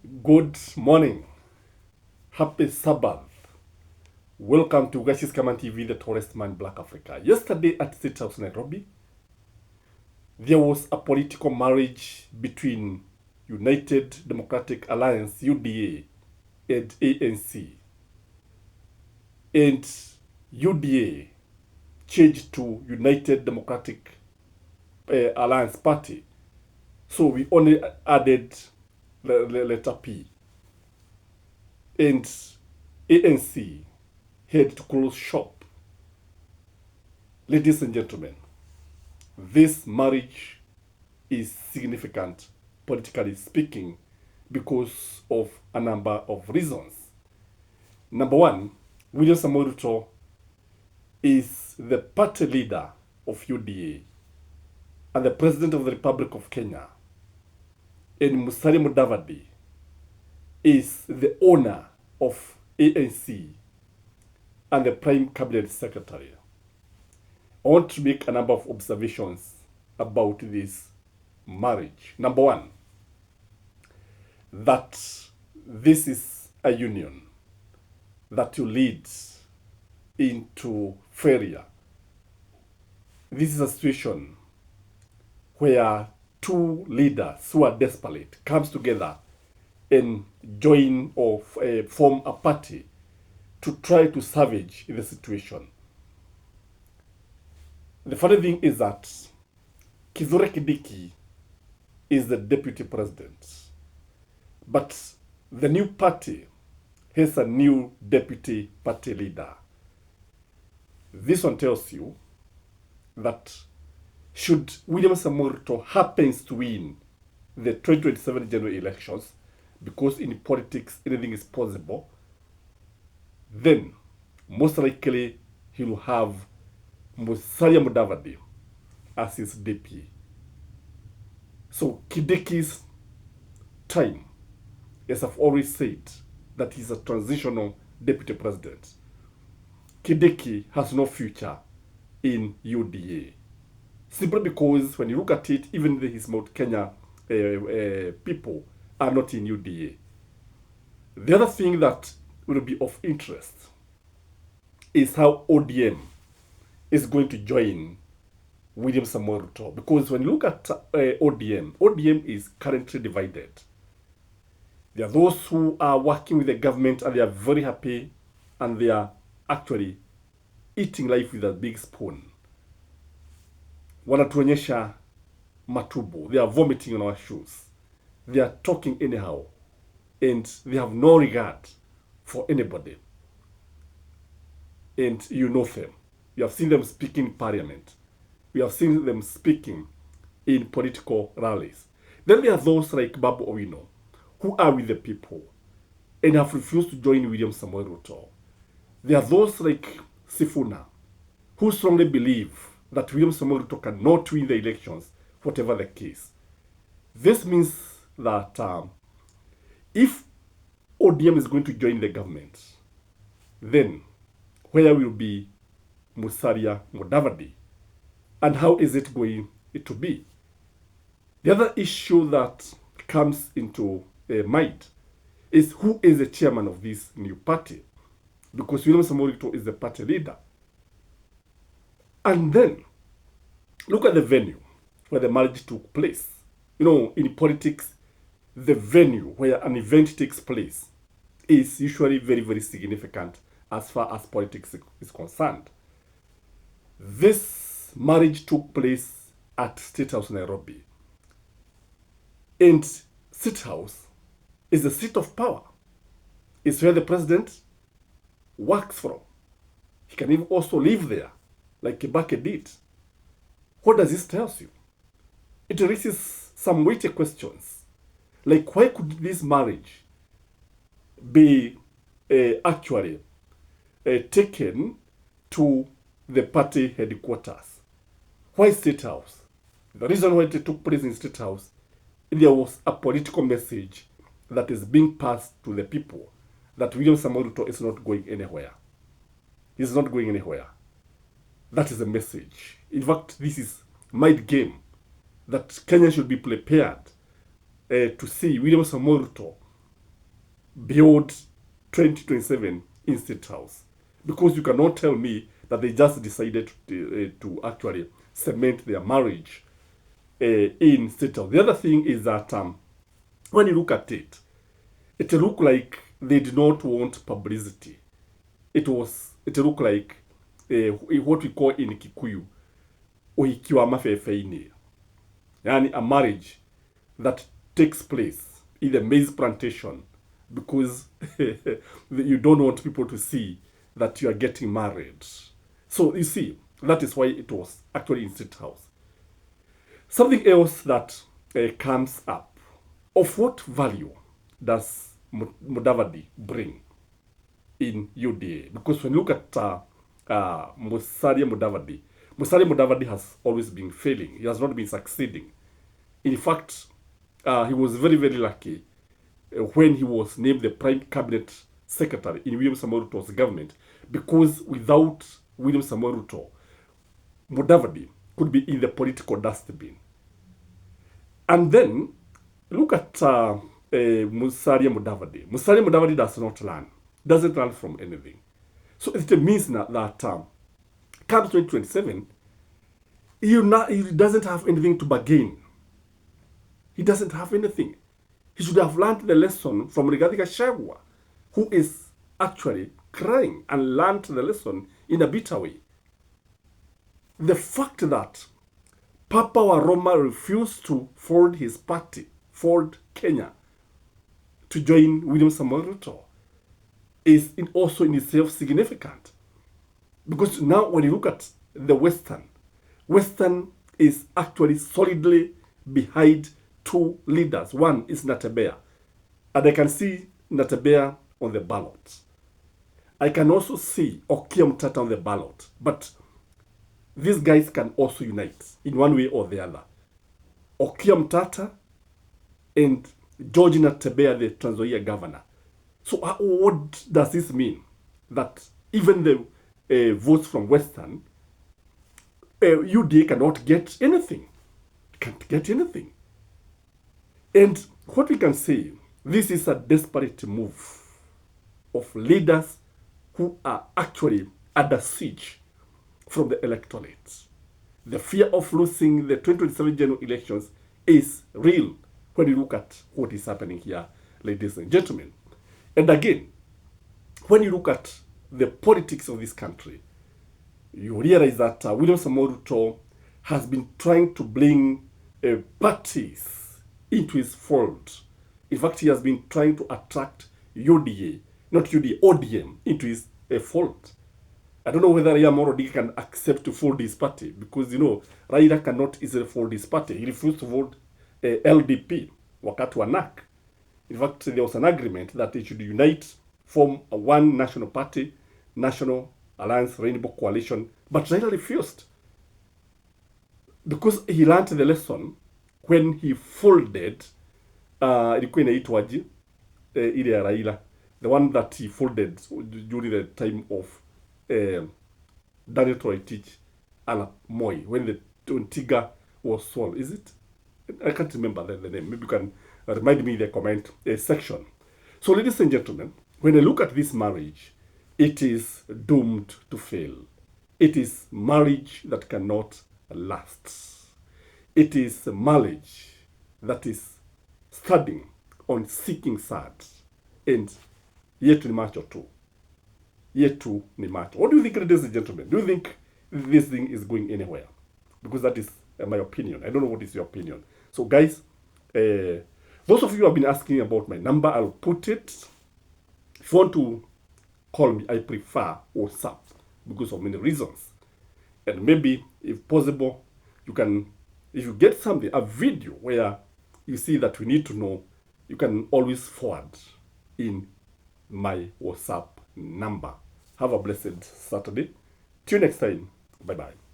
Good morning. Happy Sabbath. Welcome to Gashi's Kaman TV, the tallest man in Black Africa. Yesterday at State House, Nairobi, there was a political marriage between United Democratic Alliance, UDA, and ANC. And UDA changed to United Democratic Alliance Party. So we only added the letter P. And ANC had to close shop. Ladies and gentlemen, this marriage is significant, politically speaking, because of a number of reasons. Number one, William Samoei Ruto is the party leader of UDA and the President of the Republic of Kenya, and Musalia Mudavadi is the owner of ANC and the Prime Cabinet Secretary. I want to make a number of observations about this marriage. Number one, that this is a union that will lead into failure. This is a situation where two leaders who are desperate comes together and join or form a party to try to salvage the situation. The funny thing is that Kithure Kindiki is the deputy president, but the new party has a new deputy party leader. This one tells you that should William Samoei Ruto happens to win the 2027 general elections, because in politics anything is possible, then most likely he will have Musalia Mudavadi as his DP. So Kindiki's time, as I've always said, that he's a transitional deputy president. Kindiki has no future in UDA. Simply because when you look at it, even his Mount Kenya people are not in UDA. The other thing that will be of interest is how ODM is going to join William Samoei Ruto. Because when you look at ODM is currently divided. There are those who are working with the government and they are very happy and they are actually eating life with a big spoon. Wanatuonyesha matubo. They are vomiting on our shoes. They are talking anyhow. And they have no regard for anybody. And you know them. You have seen them speaking in parliament. We have seen them speaking in political rallies. Then there are those like Babu Owino, who are with the people and have refused to join William Samoei Ruto. There are those like Sifuna, who strongly believe that William Samoei Ruto cannot win the elections, whatever the case. This means that if ODM is going to join the government, then where will be Musalia Mudavadi? And how is it going to be? The other issue that comes into mind is who is the chairman of this new party? Because William Samoei Ruto is the party leader. And then, look at the venue where the marriage took place. You know, in politics, the venue where an event takes place is usually very, very significant as far as politics is concerned. This marriage took place at State House, Nairobi. And State House is the seat of power. It's where the president works from. He can even also live there, like Kibaki did. What does this tell you? It raises some weighty questions. Like, why could this marriage be actually taken to the party headquarters? Why State House? The reason why it took place in State House, there was a political message that is being passed to the people that William Samoei Ruto is not going anywhere. He's not going anywhere. That is the message. In fact, this is mind game that Kenya should be prepared to see William Samoei Ruto beyond 2027 in State House. Because you cannot tell me that they just decided to actually cement their marriage in State House. The other thing is that when you look at it, it looked like they did not want publicity. It looked like what we call in Kikuyu, uhikiwa mafefeini. Yani a marriage that takes place in the maize plantation because you don't want people to see that you are getting married. So you see, that is why it was actually in State House. Something else that comes up, of what value does Mudavadi bring in UDA? Because when you look at Musalia Mudavadi has always been failing. He has not been succeeding. In fact, he was very, very lucky when he was named the Prime Cabinet Secretary in William Samoei Ruto's government, because without William Samoei Ruto, Mudavadi could be in the political dustbin. And then, look at Musalia Mudavadi. Musalia Mudavadi doesn't learn from anything. So it means that come 2027, he doesn't have anything to bargain. He doesn't have anything. He should have learned the lesson from Rigathi Gachagua, who is actually crying, and learned the lesson in a bitter way. The fact that Papa Waroma refused to fold his party, fold Kenya, to join William Samoei Ruto is also in itself significant. Because now when you look at the Western is actually solidly behind two leaders. One is Natembeya, and I can see Natembeya on the ballot. I can also see Okiya Mtata on the ballot, but these guys can also unite in one way or the other. Okiya Mtata and George Natembeya, the Trans Nzoia governor. So what does this mean? That even the votes from Western, UDA cannot get anything. Can't get anything. And what we can say, this is a desperate move of leaders who are actually under siege from the electorate. The fear of losing the 2027 general elections is real when you look at what is happening here, ladies and gentlemen. And again, when you look at the politics of this country, you realize that William Samoei Ruto has been trying to bring parties into his fold. In fact, he has been trying to attract ODM into his fold. I don't know whether Raila Odinga can accept to fold his party, because, Raila cannot easily fold his party. He refused to vote LDP, wakati wa NAC. In fact, there was an agreement that they should unite, form one national party, National Alliance Rainbow Coalition, but Raila refused. Because he learned the lesson when he folded, ilikuwa inaitwaje ile ya Raila, the one that he folded during the time of Daniel Toroitich and Moi, when the Tiga was sold. Is it? I can't remember the name. Maybe you can remind me in the comment section. So, ladies and gentlemen, when I look at this marriage, it is doomed to fail. It is marriage that cannot last. It is a marriage that is studying on seeking sad. And yet ni macho tu. Yet to ni macho. What do you think, ladies and gentlemen? Do you think this thing is going anywhere? Because that is my opinion. I don't know what is your opinion. So guys, those of you who have been asking about my number, I'll put it. If you want to call me, I prefer WhatsApp because of many reasons. And maybe, if possible, you can, if you get something, a video where you see that we need to know, you can always forward in my WhatsApp number. Have a blessed Saturday. Till next time. Bye-bye.